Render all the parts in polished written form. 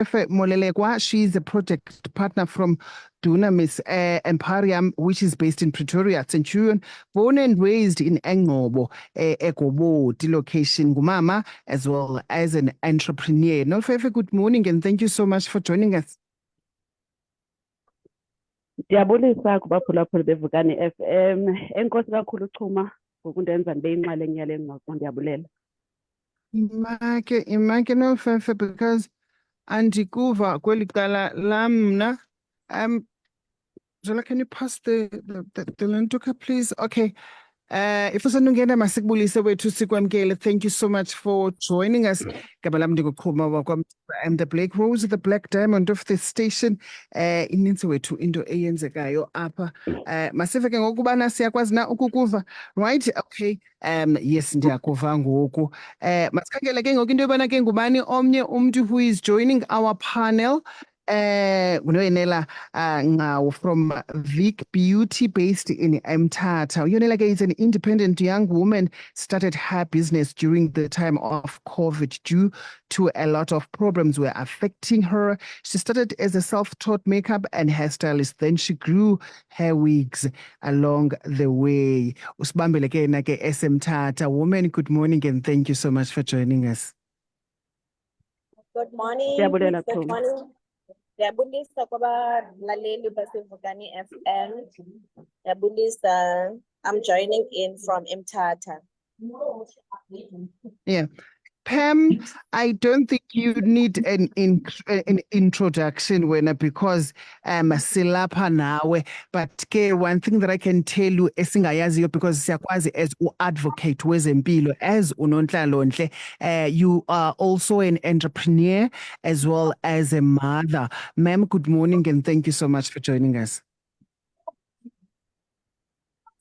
Molelekwa. She's a project partner from Dunamis Emporium, which is based in Pretoria, Centurion, born and raised in Engobo, Egoboti location, Gumama, as well as an entrepreneur. Nolfefe, good morning and thank you so much for joining us. Ndiyabulisa kubaphulaphuli beVukani FM. Enkosi kakhulu Chuma ngokundenza ndibe yinxalenye yale ngxoxo, ndiyabulela. Imake Nolfefe, because andikuva kweli cala lamna. Zola, can you pass the lentuka, please? Okay. If usanungena masikubulise wethu sikwamkele. Thank you so much for joining us. Gabala Mdikukhuma wakwam. I'm the Black Rose, the Black Diamond of the station. Ininzi wethu into eyenzekayo apha. Masive ke ngokubana siyakwazi na ukukuva. Right? Okay. Yes, ndiyakuva ngoku. Masikhangele ke ngoku into yobana ke ngubani omnye umntu who is joining our panel. Unoyenela Ngao from Vic Beauty based in Mthatha. Uyonela is an independent young woman, started her business during the time of COVID due to a lot of problems were affecting her. She started as a self-taught makeup and hairstylist. Then she grew her wigs along the way. Usibambele ke na ke Mthatha. Woman, good morning and thank you so much for joining us. Good morning. Ndiyabulela Good Chuma. morning. Ndiyabulisa kwabalaleli baseVukani FM. Ndiyabulisa. I'm joining in from Mthatha. Yeah. Pam, I don't think you need an introduction, Wena, because silapha nawe. But ke one thing that I can tell you, esingayaziyo because siyakwazi as advocate wezempilo, as uNonhlalonhle, you are also an entrepreneur as well as a mother. Ma'am, good morning and thank you so much for joining us.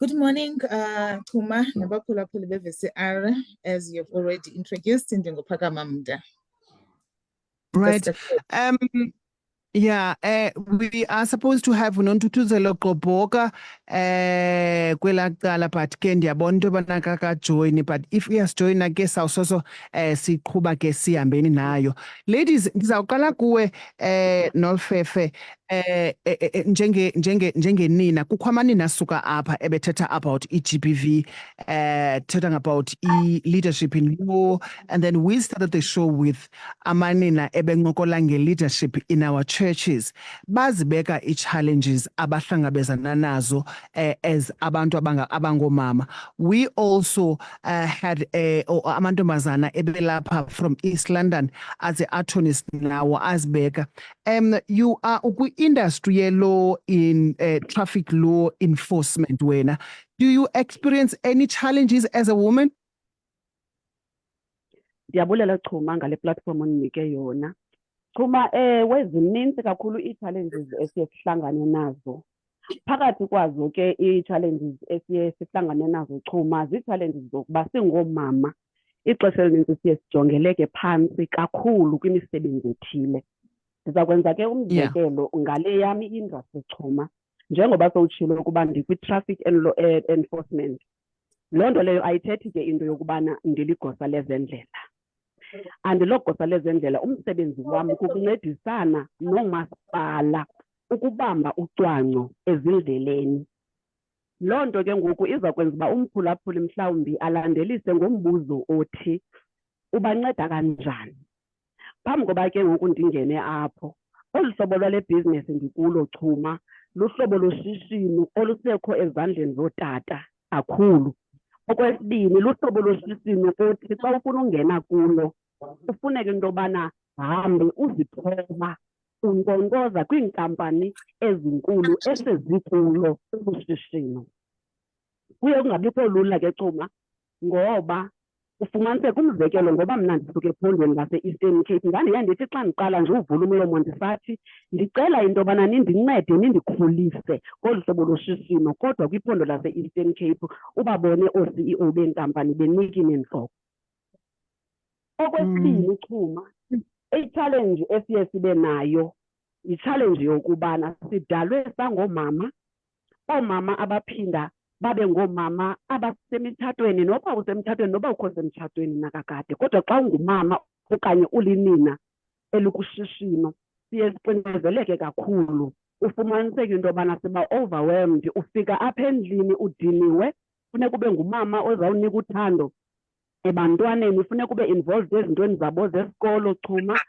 Good morning, Chuma, nabaphulaphuli be-VCR, as you've already introduced, Ndinguphakama Mda. Right. Yeah, we are supposed to have Nontutuzelo Koboka kwela cala, but ke ndiyabona into yobana akakajoyini, but if he has joined, I guess also siqhuba ke sihambeni nayo. Ladies, ndizawuqala kuwe Nolfefe. Njenge nina kukho amanina asuka apha ebethetha about GBV, talking about leadership in law, and then we started the show with amanina ebencokola nge-leadership in our churches. Bazibeka challenges abahlangabezana nazo as abantu abangomama. We also had amantombazana ebelapha from East London as an attorney now azibeka. You are industry law in traffic law enforcement, Wena. Do you experience any challenges as a woman? Ndiyabulela Chuma ngale platform onike yona. Chuma wezininzi kakhulu ii-challenges esiye sihlangane nazo. Phakathi kwazo ke ii-challenges esiye sihlangane nazo Chuma zii-challenges zokuba singomama ixesha elininzi siye sijongeleke phantsi kakhulu kwimisebenzi ethile. Ndiza kwenza ke umzekelo ngale yami industry Chuma, njengoba sowutshilo ukuba ndikwi-traffic and law enforcement. Loo nto leyo ayithethi ke into yokubana ndiligosa lezendlela. Andilogosa lezendlela, umsebenzi wami kukuncedisana noomasipala ukubamba ucwangco ezindleleni. Loo nto ke ngoku iza kwenza uba umphulaphuli mhlawumbi alandelise ngombuzo othi ubanceda kanjani. Phambi koba ke ngoku ndingene apho, olu hlobo lwale bhizinesi ndikulo Chuma luhlobo loshishino olusekho ezandleni zootata kakhulu. Okwesibini, luhlobo loshishino othi xa ufuna ungena kulo kufuneka into yobana hambe uziphoba unkqonkqoza kwiinkampani ezinkulu esezikulo ushishino. Kuye kungabikho lula ke Chuma, ngoba ufumaniseka umzekelo ngoba mna ndisuke ephondweni lase-Eastern Cape, ndandiye ndithi xa ndiqala nje uvula umlomo ndisathi ndicela into yobana nindincede nindikhulise kolu hlobo loshishino, kodwa kwiphondo lase-Eastern Cape ubabone oo-CEO beenkampani benikini entloko. Okwesibini Chuma, i-challenge esiye sibe nayo yi-challenge yokubana sidalwe sangomama, oomama abaphinda babe ngoomama abasemtshatweni, noba usemtshatweni noba ukho semtshatweni nakakade. Kodwa xa ungumama okanye ulinina elukushishino siye sixinezeleke kakhulu. Ufumaniseke into yobana siba overwhelmed, ufika apha endlini udiniwe, funeka ube ngumama ozawunika uthando ebantwaneni, funeka ube involved ezintweni zabo zesikolo chuma.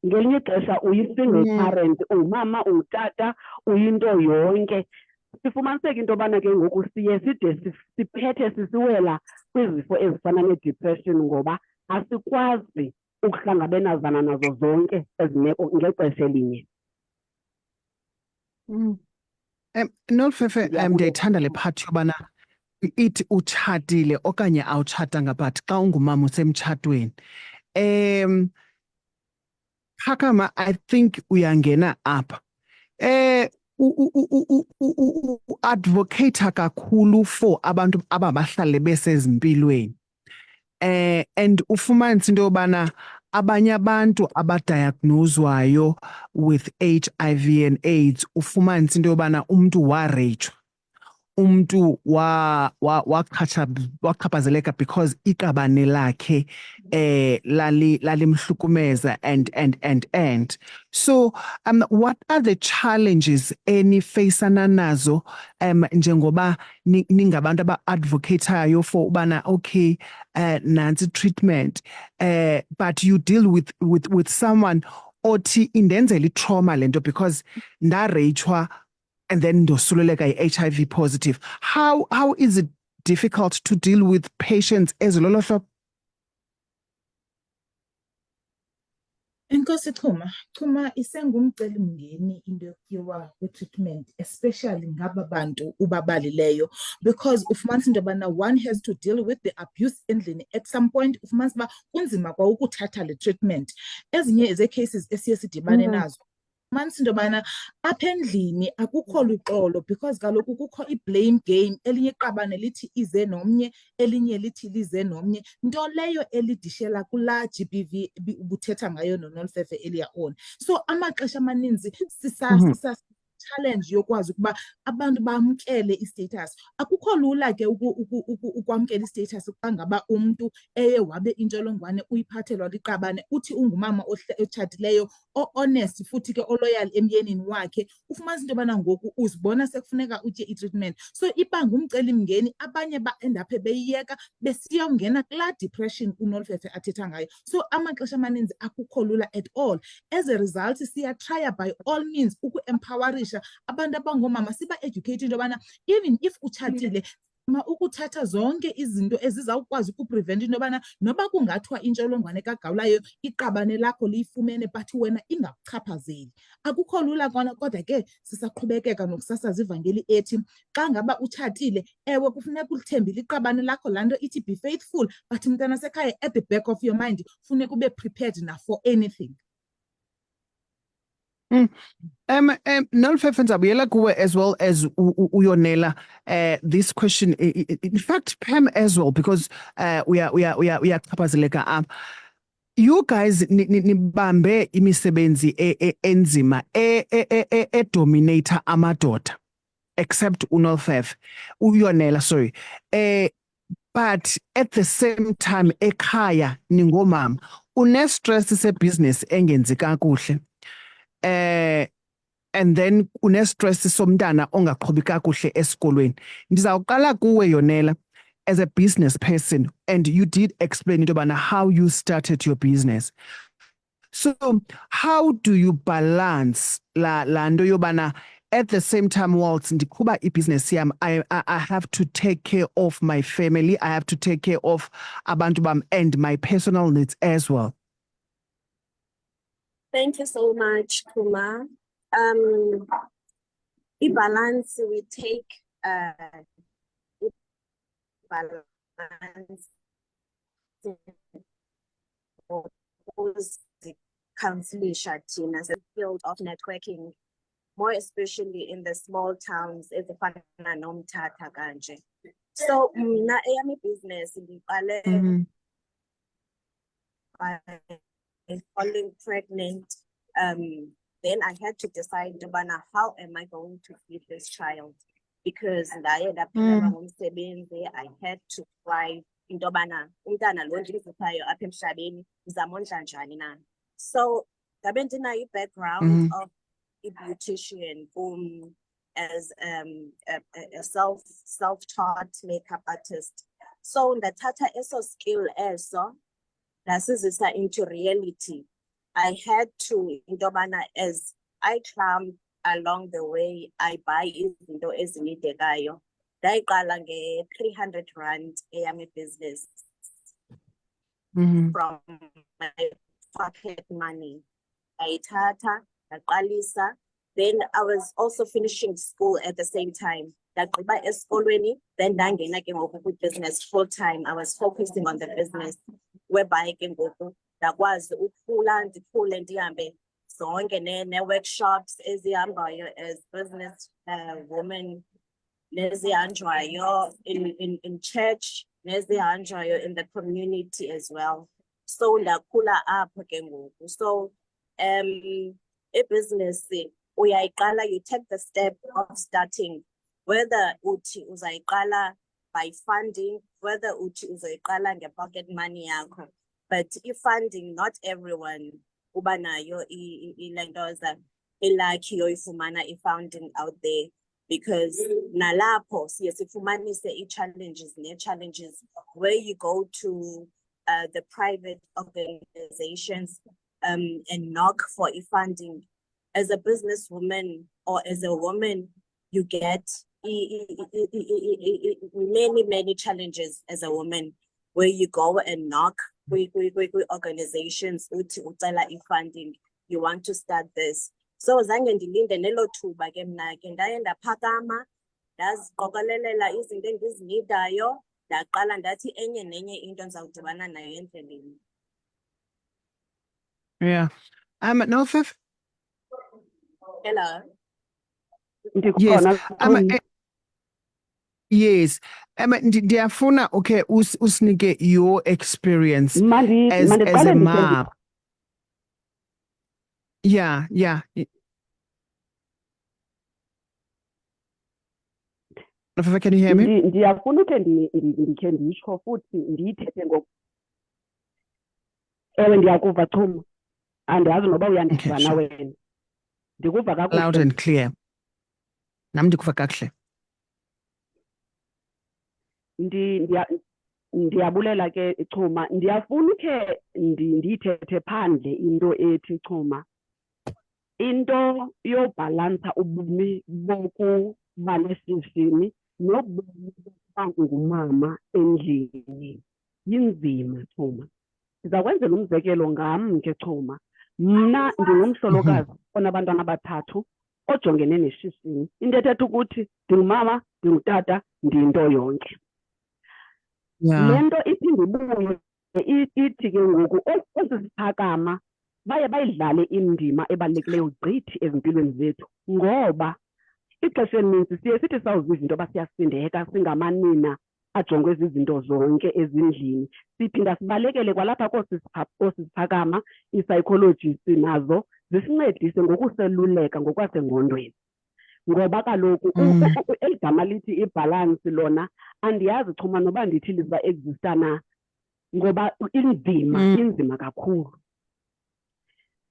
Ngelinye ixesha uyi-single parent, ungumama, ungutata, uyinto yonke. Sifumaniseke into yobana ke ngoku siye side siphethe sisiwela kwizifo ezifana ne-depression ngoba asikwazi ukuhlangabezana nazo zonke ezi meko ngexesha elinye. Nolfefe, Ndiyabulela. ndiyayithanda le part yobana ithi utshatile okanye awutshatanga, but xa ungumama usemtshatweni. Phakama, I think uyangena apha. Advocate kakhulu for abantu abahlale besezimpilweni. And ufumanise into yobana abanye abantu abadiagnoswayo with HIV and AIDS, ufumanise into yobana umntu wareyitshwa, umntu wachaphazeleka because iqabane lakhe lalimhlukumeza and so what are the challenges enifacana nazo njengoba ningabantu aba-advocatayo for ubana okay nansi treatment but you deal with someone othi indenzela i-trauma lento because ndareyitshwa and then ndosuleleka i-HIV positive. How is it difficult to deal with patients ezilolo hlobo? Enkosi Chuma isengumcelimngeni into yokuyiwa kwi-treatment, especially ngaba bantu ubabalileyo, because ufumanisa into yobana one has to deal with the abuse endlini. At some point ufumanisa uba kunzima kwa ukuthatha le treatment. Ezinye ze-cases esiye sidibane nazo ufumanisa into yobana apha endlini akukho luxolo because kaloku kukho i-blame game. Elinye iqabane lithi ize nomnye, elinye lithi lize nomnye, nto leyo elidishela kulaa GBV ubuthetha ngayo noNolfefe earlier on. So amaxesha amaninzi challenge yokwazi ukuba abantu bamkele i-status. Akukho lula ke ukwamkela i-status xa ngaba umntu eye wabe intsholongwane uyiphathelwa liqabane, uthi ungumama otshatileyo o-honest futhi ke oloyal emyenini wakhe. Ufumanisa into yobana ngoku uzibona sekufuneka utye i-treatment, so iba ngumcelimngeni. Abanye ba-endaphe beyiyeka besiyongena kulaa depression uNolfefe athetha ngayo. So amaxesha amaninzi akukho lula at all. As a result siyatrya by all means uku-empowerisha abantu abangoomama, siba-educate into yobana even if utshatile ukuthatha zonke izinto ezizawukwazi ukuprevent into yobana noba kungathiwa intsholongwane kagawulayo iqabane lakho liyifumene but wena ingakuchaphazeli. Akukho lula kona, kodwa ke sisaqhubekeka nokusasaza ivangeli ethi xa ngaba utshatile, ewe kufuneka ulithembile iqabane lakho, laa nto ithi be faithful, but mntana sekhaya at the back of your mind funeka ube prepared na for anything. Nolfefe, ndizabuyela kuwe as well as uyonela this question. In fact, Pam as well, because uyachaphazeleka apha. You guys nibambe imisebenzi enzima dominator amadoda, except uNolfefe, uyonela, sorry. But at the same time ekhaya ningomama une-stress se-business engenzi kakuhle. And then une-stress somntana ongaqhubi kakuhle esikolweni. Ndizawuqala kuwe yonela as a business person, and you did explain into yobana how you started your business. So how do you balance la nto yobana at the same time whilst ndiqhuba ibhizinesi yam I have to take care of my family, I have to take care of abantu bam and my personal needs as well? Thank you so much, Kuma. Balance we take balance the counseling shatin as a field of networking, more especially in the small towns as a partner nomtata kanje. So na eyami business by falling pregnant, then I had to decide, how am I going to feed this child? Because I had to thrive in Dobana. So Ndabe ndinayo i-background Mhm. of a beautician, as a self-taught makeup artist. So ndathatha eso skill eso ndasizisa into reality. I had to into yobana as I climb along the way, I buy izinto ezinidekayo. Ndayiqala nge-R300 eyam business Mhm. from my pocket money. Ndayithatha ndaqalisa. Then I was also finishing school at the same time. Ndagqiba esikolweni, then ndangena ke ngoku kwi-business full time. I was focusing on the business, whereby ke ngoku ndakwazi ukukhula ndikhule ndihambe zonke ne-workshops ezihambayo as business woman, nezihanjwayo in church, nezihanjwayo in the community as well. So ndakhula apho ke ngoku. So business uyayiqala, you take the step of starting, whether uthi uzayiqala by funding, whether uthi uzayiqala nge-pocket money yakho. But funding, not everyone uba nayo ilentoza i-lucky yoyifumana i-funding out there, because nalapho siye sifumanise i-challenges ne-challenges where you go to the private organizations and knock for funding. As a businesswoman or as a woman, you get many challenges as a woman, where you go and knock with organizations uthi ucela funding, you want to start this. So zange ndilinde nelo thuba ke mna ke ndaye ndaphakama, ndaziqokolelela izinto endizinidayo, ndaqala ndathi enye nenye into ndizawudibana nayo endleleni. Yeah. Nofef? Hello. Ndikhona, Xumi. Yes. Ndiyafuna okay usinike your experience as Mandiqale a ndikhe mom. Yeah. Nofef, can you hear me? ndiyafuna ukhe ndikhe nditsho futhi ndiyithethe ngoku. Ewe, ndiyakuva Xuma. Andazi noba uyandiva Okay, na sure. wena. Ndikuva Loud kakuhle. and clear. Nam ndikuva kakuhle. Ndiyabulela ke Xuma. Ndiyafuna ukhe ndiyithethe phandle into ethi Xuma. Into yobhalansa ubomi bokuba neshishini nobomi bokuba ngumama endlini yinzima Xuma. Ndiza kwenzela umzekelo ngam ke Xuma. Mna ndingumhlolokazi onabantwana abathathu ojongene neshishini. Into ethetha ukuthi ndingumama, ndingutata, ndiyinto yonke. Yeah. Le nto iphinde ibuye ithi ke ngoku esi siphakama baye bayidlale indima ebalulekileyo gqithi ezimpilweni zethu, ngoba ixesha elininzi siye sithi sawuziva into yoba siyasindeka singamanina ajongwe zizinto zonke ezindlini. Siphinda sibalekele kwalapha kosi siphakama, ii-psychologists nazo zisincedise ngokuseluleka ngokwasengqondweni. Ngoba kaloku eli gama lithi ibhalansi lona andiyazi Xuma noba ndithi liza exista na, ngoba inzima kakhulu.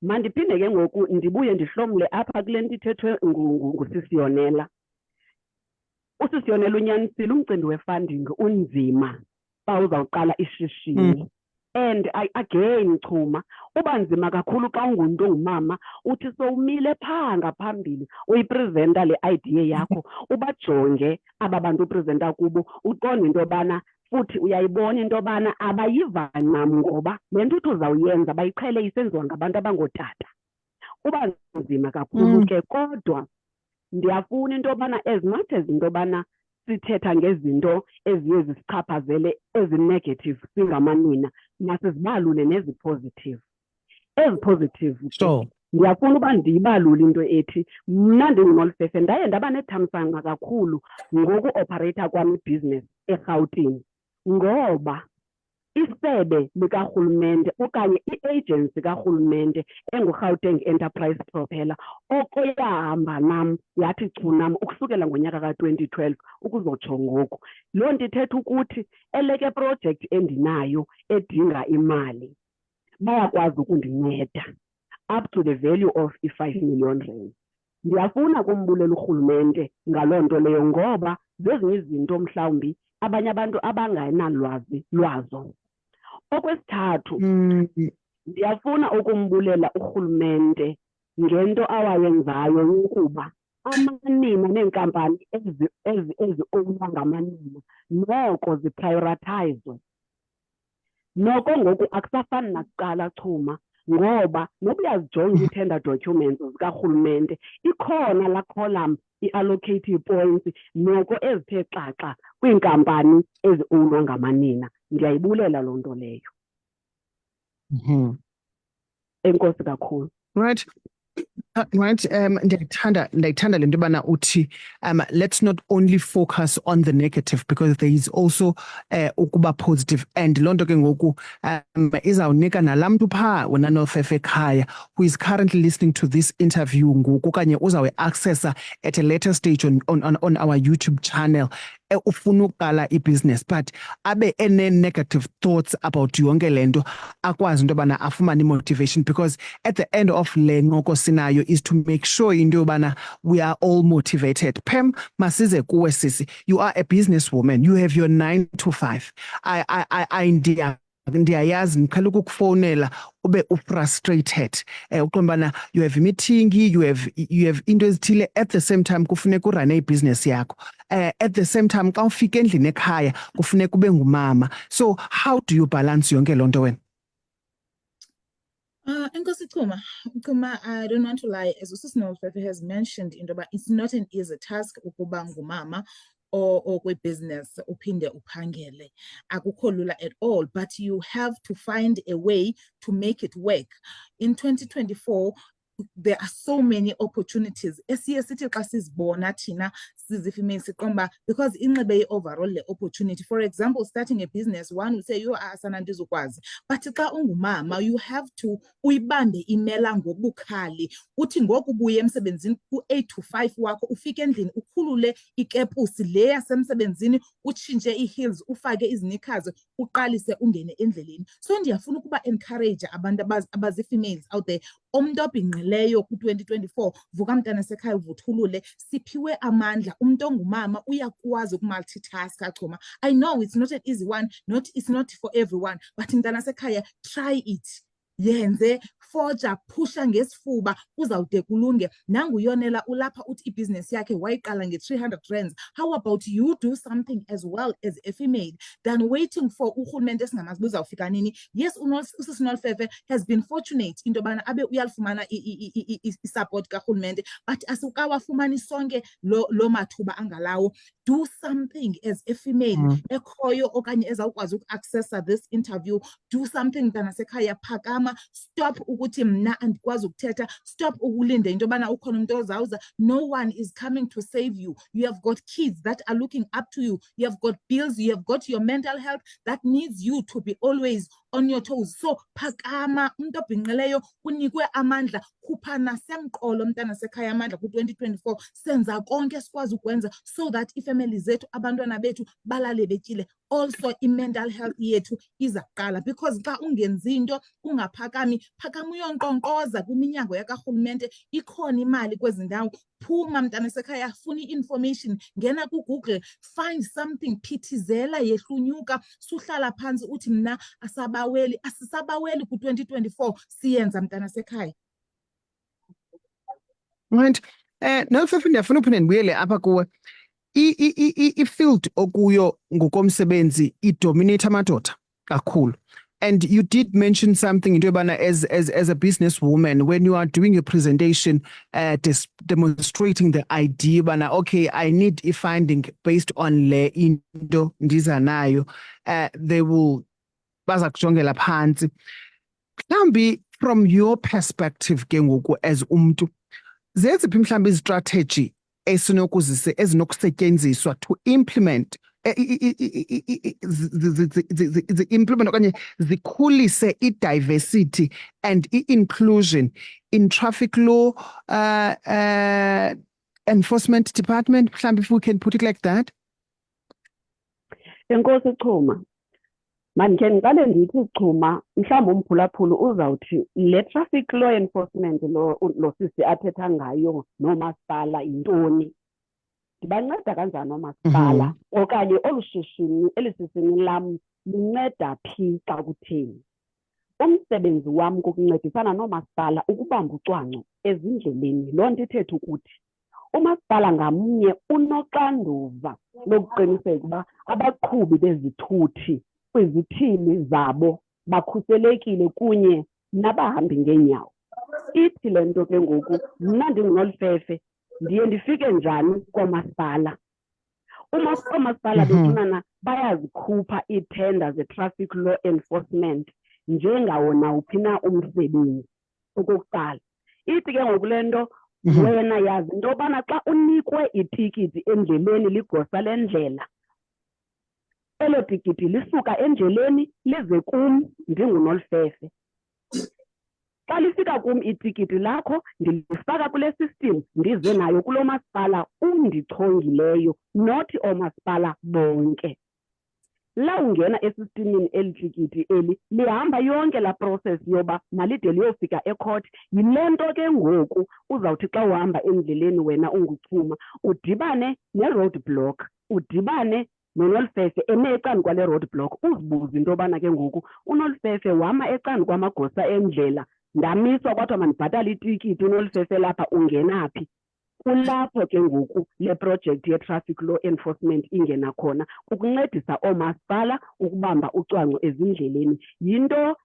Mandiphinde ke ngoku ndibuye ndihlomle apha kule nto ithethwe ngusisiyonela. Usisiyonela unyanisile umcimbi we-funding unzima xa uzawuqala ishishini. And again Xuma, uba nzima kakhulu xa ungumntu ongumama uthi sowumile phaa ngaphambili uyipresenta le idea yakho, ubajonge aba bantu upresenta kubo, uqonde into yobana futhi uyayibona into yobana abayiva ncam ngoba le nto uthi uzawuyenza bayiqhele isenziwa ngabantu abangootata. Uba nzima kakhulu ke, kodwa ndiyafuna into yobana as much as into yobana sithetha ngezinto eziye zisichaphazele ezi-negative singamanina, masizibalule nezi-positive. Ezi-positive Sure. ndiyafuna uba ndiyibalule into ethi mna ndingunolufefe ndaye ndaba nethamsanqa kakhulu ngoku-opereyitha kwam ibhizinesi eRhawutini, ngoba isebe likarhulumente okanye i-agency karhulumente enguGauteng Enterprise Propeller oko yahamba nam yathi chu nam ukusukela ngonyaka ka-2012 ukuzotsho ngoku. Loo nto ithetha ukuthi eleke project endinayo edinga imali bayakwazi ukundinceda. up to the value of i-5 million rand. Ndiyafuna kumbulela urhulumente ngaloo nto leyo ngoba zezinye izinto mhlawumbi abanye abantu abangenalwazi lwazo. Okwesithathu, ndiyafuna ukumbulela urhulumente ngento awayenzayo yokuba amanina neenkampani ezi-ownwa ngamanina noko ziprioritayizwe. Noko ngoku akusafani nakuqala Chuma ngoba noba uyazijonga ii-tender documents zikarhulumente ikhona laa column i-allocate points noko ezithe xaxa kwiinkampani ezi-ownwa ngamanina. Ndiyayibulela loo nto leyo. Enkosi kakhulu. Right. Right. Ndiyayithanda le nto yobana uthi let's not only focus on the negative because there is also ukuba positive, and loo nto ke ngoku izawunika nalaa mntu phaa wena Nofefe ekhaya who is currently listening to this interview ngoku okanye uzawe-accessa at a later stage on our YouTube channel ufuna uqala ibhizinesi but abe ene-negative thoughts about yonke le nto akwazi into yobana afumane i-motivation, because at the end of le ncoko sinayo is to make sure into yobana we are all motivated. Pam, masize kuwe sisi, you are a businesswoman, you have your 9 to 5. Ndiyayazi ndiqhela ukukufowunela ube ufrustrated uqombana you have meeting, you have into ezithile at the same time kufuneka urane ibhizinesi yakho, at the same time xa ufika endlini ekhaya kufuneka ube ngumama. So how do you balance yonke loo nto wena? Enkosi Chuma, I don't want to lie, as Usisi Nofefe has mentioned, it's not an easy task ukuba ngumama or kwi-business uphinde uphangele. Akukho lula at all, but you have to find a way to make it work. In 2024, there are so many opportunities. Esiye sithi xa sizibona thina sizi-female siqomba because inxebe overall le opportunity. For example, starting a business, one will say you are sanandizukwazi, but xa ungumama you have to uyibambe imela ngobukhali. Uthi ngoku ubuye emsebenzini ku-8 to 5 wakho ufike endlini ukhulule ikepusi le yasemsebenzini utshintshe ii-heels ufake izinikazi uqalise ungene endleleni. So ndiyafuna ukuba encourage abantu abazi-females out there, umuntu obhinqileyo ku-2024 vuka mntana sekhaya uvuthulule, siphiwe amandla. Umuntu ongumama uyakwazi ukumultitaska Chuma. I know it's not an easy one, it's not for everyone, but mntana sekhaya try it. Yenze, forja, pusha ngesifuba uzawude kulunge. Nangu yonela ulapha uthi ibhizinesi yakhe wayiqala nge-300 rands. How about you do something as well as a female than waiting for urhulumente esingamazi uzawufika nini? Yes, Usisi Nofefe has been fortunate into yobana abe uyalifumana i-support karhulumente, but asukawafumani sonke lo mathuba angalawo. Do something as a female ekhoyo okanye ezawukwazi uku-accessa this interview. Do something mntana sekhaya, phakama. Stop ukuthi mna andikwazi ukuthetha. Stop ukulinde into yobana ukhona umuntu ozawuza. No one is coming to save you. You have got kids that are looking up to you. You have got bills. You have got your mental health that needs you to be always on your toes. So phakama, umuntu obhinqileyo unikwe amandla. Khupha nasemqolo mntana sekhaya amandla ku-2024. Senza konke sikwazi ukwenza so that ifamily zethu, abantwana bethu balale betyile. Also i-mental health yethu izaqala, because xa ungenzi into ungaphakami, phakama uyonkqonkqoza kwiminyango yakarhulumente. Ikhona imali kwezi ndawo. Phuma mntana sekhaya, funa i-information, ngena kuGoogle, find something, phithizela, yehlunyuka, suhlala phantsi uthi mna asisabaweli ku-2024, siyenza mntana sekhaya. Right. Nofefe ndiyafuna uphinde ndibuyele apha kuwe. I-field okuyo ngokomsebenzi idominate amadoda kakhulu. And you did mention something into yobana as a businesswoman, when you are doing your presentation, demonstrating the idea bana, okay, I need funding based on le into ndiza nayo, they will baza kujongela phansi. Mhlawumbi from your perspective ke ngoku as umuntu, zeziphi mhlawumbi izistrategy ezinokusetyenziswa to implement implement okanye zikhulise i-diversity and i-inclusion in traffic law enforcement department, mhlawumbi if we can put it like that? Enkosi Chuma, Mandikhe ndiqale ndithi Chuma, mhlawumbi umphulaphuli uzawuthi le traffic law enforcement lo sisi athetha ngayo noomasipala yintoni. Ndibanceda kanjani oomasipala okanye olu shishini, eli shishini lam linceda phi xa kutheni? Umsebenzi wam kukuncedisana noomasipala ukubamba ucwangco ezindleleni. Loo nto ithetha ukuthi umasipala ngamnye unoxanduva lokuqiniseka ukuba abaqhubi bezithuthi kwizithili zabo bakhuselekile kunye nabahambi ngeenyawo. Ithi le nto ke ngoku mna ndingunolifefe ndiye ndifike njani koomasipala? Oomasipala befunana bayazikhupha iithenda ze-traffic law enforcement njengawo nawuphi na umsebenzi. Okokuqala, ithi ke ngoku le nto wena yazi into yobana xa unikwe itikiti endleleni ligosa lendlela, elo tikiti lisuka endleleni lize kum ndingunolifefe. Xa lifika kum itikiti lakho ndilifaka kule system ndize nayo kulo masipala undichongileyo, not oomasipala bonke. La ungena esistemini eli tikiti eli lihamba yonke la process yoba malide liyofika ecourt. Yile nto ke ngoku uzawuthi xa uhamba endleleni wena unguChuma udibane ne-road block, udibane nonolifefe eme ecani kwale road block, uzibuze into yobana ke ngoku unolifefe wama ecani kwamagosa endlela, ndamiswa kwathiwa mandibhatale itikiti, unolifefe lapha ungena phi? Kulapho ke ngoku le project ye-traffic law enforcement ingena khona, ukuncedisa oomasipala ukubamba ucwangco ezindleleni. Yinto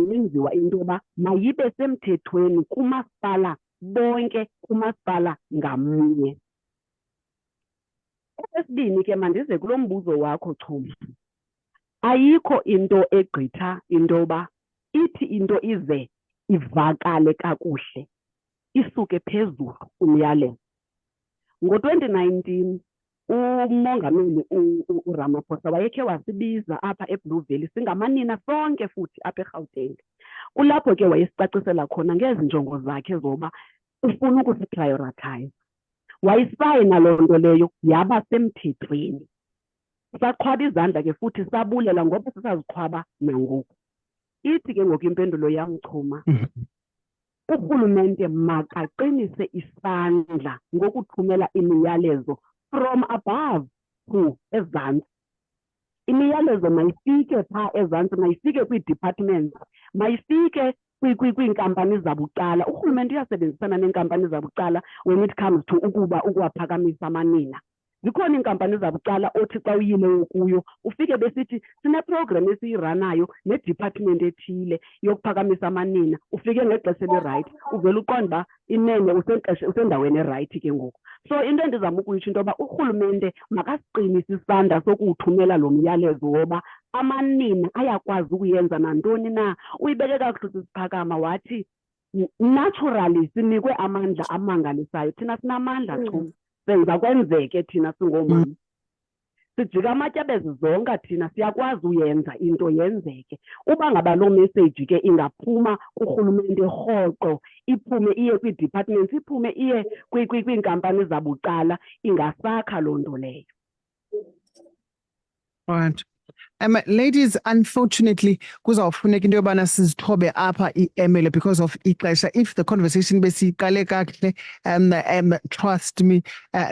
yenziwa into yoba mayibe semthethweni kumasipala bonke, kumasipala ngamnye. Okwesibini ke mandize kulo mbuzo wakho Chuma. Ayikho into egqitha into yoba ithi into ize ivakale kakuhle isuke phezulu umyalelo. Ngo-2019 umongameli uRamaphosa wayekhe wasibiza apha eBlue Valley singamanina sonke futhi apha eGauteng. Kulapho ke wayesicacisela khona ngezi njongo zakhe zoba ufuna ukusiprioritize. Wayisayina loo nto leyo yaba semthethweni. Saqhwaba izandla ke futhi sabulela ngoba sisaziqhwaba nangoku. Ithi ke ngoku impendulo yam Chuma, urhulumente makaqinise isandla ngokuthumela imiyalezo from above to ezantsi. Imiyalezo mayifike phaa ezantsi, mayifike kwii-departments, mayifike kwiinkampani zabucala. Urhulumente uyasebenzisana neenkampani zabucala when it comes to ukuwaphakamisa amanina. Zikhona iinkampani zabucala othi xa uyileyo kuyo ufike besithi sineprogram esiyiranayo ne-department ethile yokuphakamisa amanina. Ufike ngexesha elirayithi uvele uqonda uba inene usendaweni erayithi ke ngoku. So into endizama ukuyitsho into yoba urhulumente makasiqinise isandla sokuwuthumela lo myalezo woba amanina ayakwazi ukuyenza nantoni na. Uyibeke kakuhle uSiphakama wathi naturally sinikwe amandla amangalisayo. Thina sinamandla Chuma, senza kwenzeke thina singoomama. Sijika amatyabezi zonke thina siyakwazi uyenza into yenzeke. Uba ngaba loo message ke ingaphuma kurhulumente rhoqo, iphume iye kwii-departments, iphume iye kwiinkampani zabucala, ingasakha loo nto leyo. Right. Ladies, unfortunately, kuzawufuneka into yobana sizithobe apha i-email because of ixesha. If the conversation besiqale kakuhle, trust me,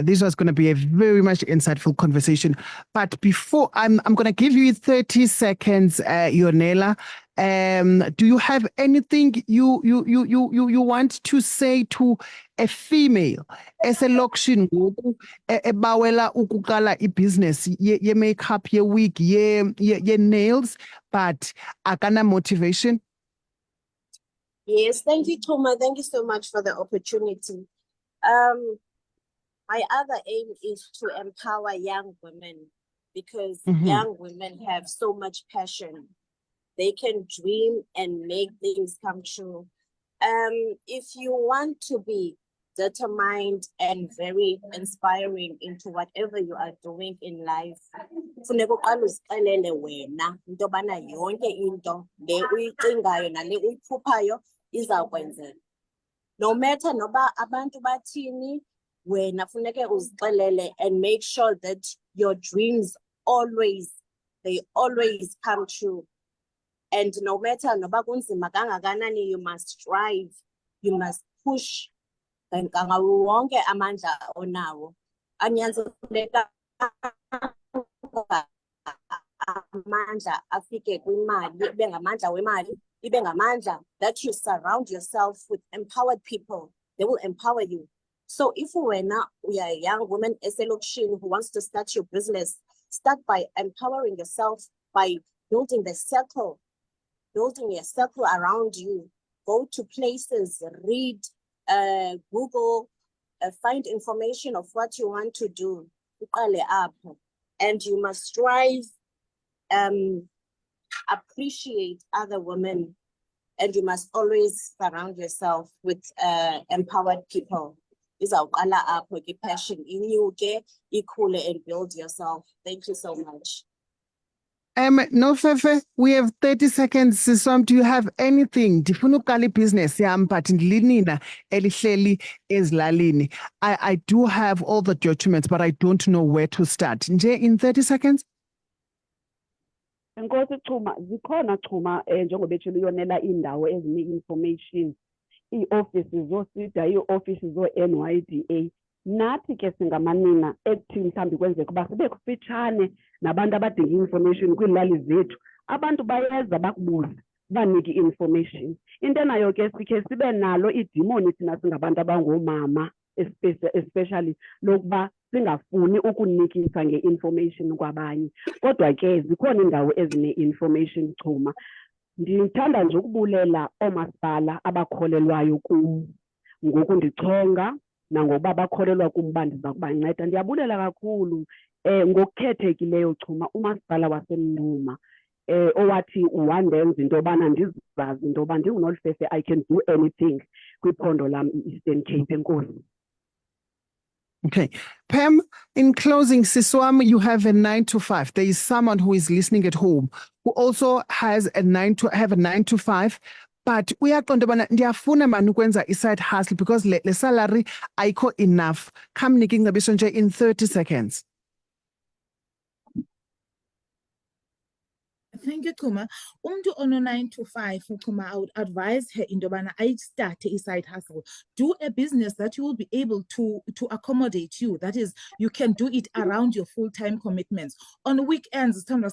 this was going to be a very much insightful conversation. But before, I'm going to give you 30 seconds, Yonela. Do you have anything you want to say to a female eselokishini ngoku ebawela ukuqala ibhizinesi ye-makeup, ye-wig, ye-nails, but akana motivation? Yes, thank you, Chuma. Thank you so much for the opportunity. My other aim is to empower young women because young women have so much passion. They can dream and make things come true. If you want to be determined and very inspiring into whatever you are doing in life, funeka uqale uzixelele wena into yobana yonke into le uyicingayo nale uyiphuphayo izawukwenzeka. No matter noba abantu bathini, wena funeke uzixelele and make sure that your dreams always they always come true. And no matter noba kunzima kangakanani, you must strive, you must push. And ngawo wonke amandla onawo. Anyanzeleka amandla afike kwimali, ibe ngamandla wemali, ibe ngamandla that you surround yourself with empowered people. They will empower you. So if we are a young woman eselokishini who wants to start your business, start by empowering yourself, by building the circle, building a circle around you. Go to places, read, Google, find information of what you want to do. Uqale apho. And you must strive, appreciate other women, and you must always surround yourself with empowered people. Izawuqala apho ke passion inyuke, ikhule, and build yourself. Thank you so much. Nofefe, we have 30 seconds. Siswam, do you have anything? Ndifuna uqala business yam, but ndilinina elihleli ezilalini. I do have all the documents, but I don't know where to start. Nje, in 30 seconds? Enkosi Chuma, zikhona Chuma njengoba betshilo yonela indawo ezine-information, ii-offices zoSIDA, ii-offices zo-NYDA. Nathi ke singamanina ethi mhlawumbi kwenzeka uba sibe kufitshane nabantu abadinga i-information kwiilali zethu, abantu bayeza bakubuza banike i-information. Into nayo ke sikhe sibe nalo idimoni thina singabantu abangoomama, especially lokuba singafuni ukunikisa nge-information kwabanye. Kodwa ke zikhona iindawo ezine-information Chuma. Ndithanda nje ukubulela oomasipala abakholelwayo kum ngoku ndichonga nangokuba bakholelwa kum uba ndiza kubanceda. Ndiyabulela kakhulu ngokukhethekileyo Chuma umasipala waseMnquma owathi wandenza into yobana ndizazi into yoba ndingunolifefe, I can do anything kwiphondo lam i-Eastern Cape. Enkosi. Okay. Pam, in closing, Siswam, you have a 9 to 5. There is someone who is listening at home who also has a 9 to 5. But uyaqonda bana ndiyafuna mani ukwenza i-side hustle because le salary ayikho enough. Kamnike ingcebiso nje in 30 seconds. Thank you, Chuma. Ono 9 to 5, Chuma, I would advise her into bana I start a side hustle. Do a business that you will be able to accommodate you. That is, you can do it around your full-time commitments. On weekends, some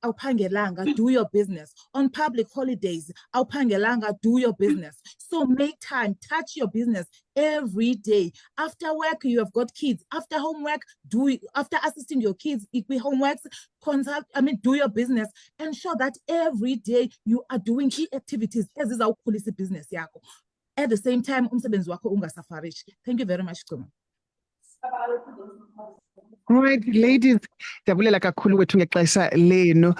awuphangelanga, do your business. On public holidays, awuphangelanga, do your business. So make time, touch your business every day. After work, you have got kids. After homework, after assisting your kids, homeworks, do your business. Ensure that every day you are doing key activities as is our policy business yakho. At the same time, umsebenzi wakho ungasafarish. Thank you very much, Chuma. Right, ladies, ndiyabulela kakhulu wethu ngexesha lenu.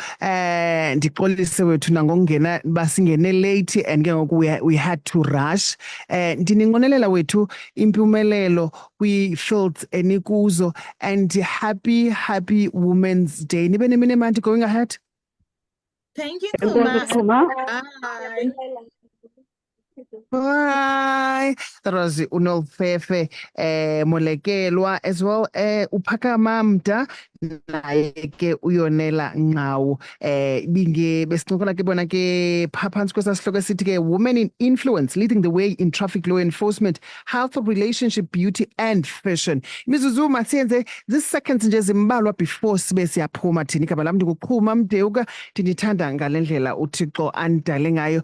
Ndixolise wethu nangokungena basingene late and ke ngoku we had to rush. Ndininqonelela wethu impumelelo kwi-fields enikuzo and happy Women's Day. Nibe nemini emandi going ahead. Thank you, Enkosi Chuma. Chuma. Bye. Bye. That was uNolfefe Molekelwa as well. Uphakama Mda naye ke uyonela Nqawu. Binge besincokola ke bona ke phansi kwesasihloko esithi ke Women in Influence leading the way in traffic law enforcement, health, relationship, beauty and fashion. Imizuzu masiyenze this seconds nje zimbalwa before sibe siyaphuma thina igaba lami ndikuqhuma Mdeuka, ndinithanda ngalendlela uThixo andale ngayo.